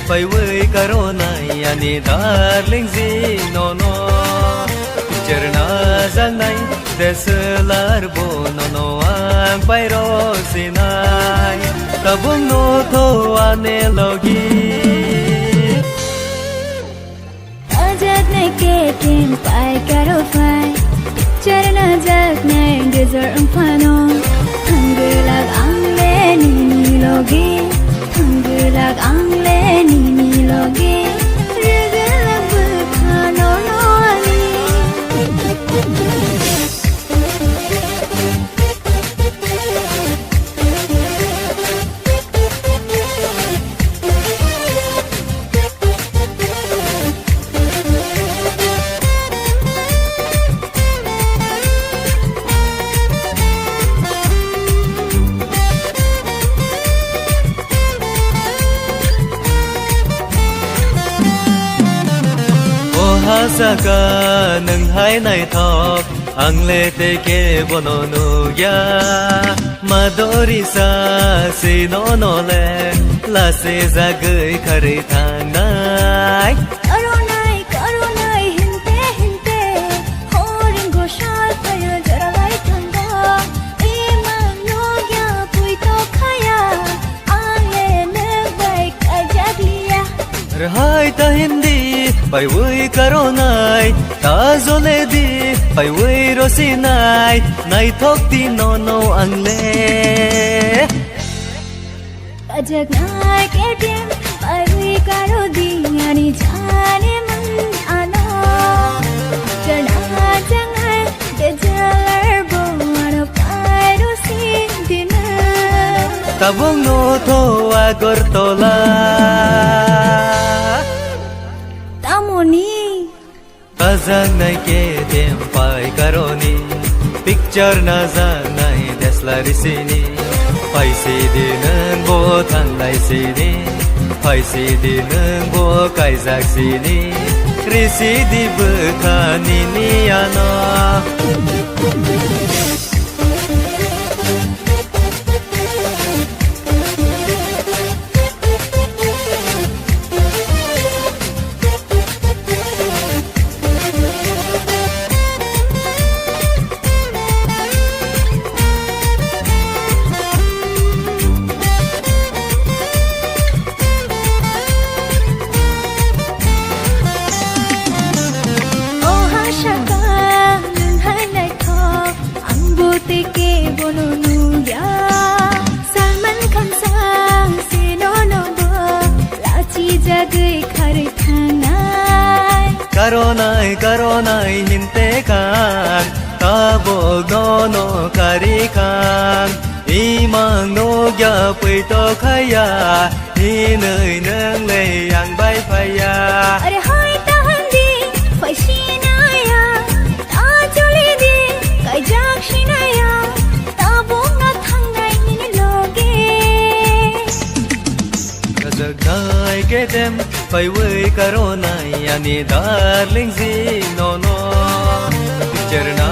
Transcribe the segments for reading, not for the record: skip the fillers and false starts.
Pai với caro này ani darling zi no no picture na jang nai deselar bo no no ang pai ro sinai tabung no tho ane logi ajat ne ke tim pai caro phai picture na jak nai desert umphano hanglag ang le ni logi hanglag ang le ni logi regal bukhano no ani hasaka nang hai nai thok ang le te ke bono nu ya madori sa si no no le la se za gai khare thang nai Karonai hinte horing go shal phaya jara lai thanga ema no ya pui to khaya ale ne bai ka jaglia hai ta hindi pai vui caro nai ta zole di pai vui rosi nai nai thok ti no no ang le ajak nai ke tim pai vui caro di ani jane man ano jana jangai de jalar bo ano pai rosi dina tabung no tho agor tola tamoni Azang nai ke dem pai karoni picture na zang nai desla risini pai si dineng bo thang lai sini pai si dineng bo kai zak sini risi di bekhani ni ana Karonai hinte kan tabo gono kari kan imang no ya pui to khaya hi nơi nâng le yang bai phaya are hai ta handi phai sinaya ta choli di kai jak sinaya ta bong na thang nai ni loge kazagai ke dem pai với karonai ani darling zi no no picture na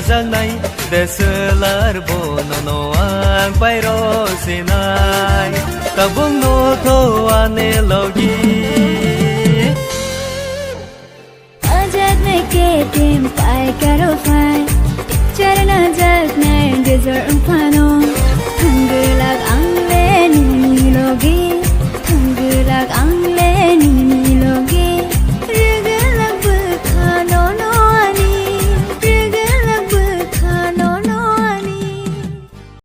jang nai deselar bo no no ang pai ro sinai tabung no tho ane logi ajak ne ke tim pai caro phai picture na jak nai desert umphano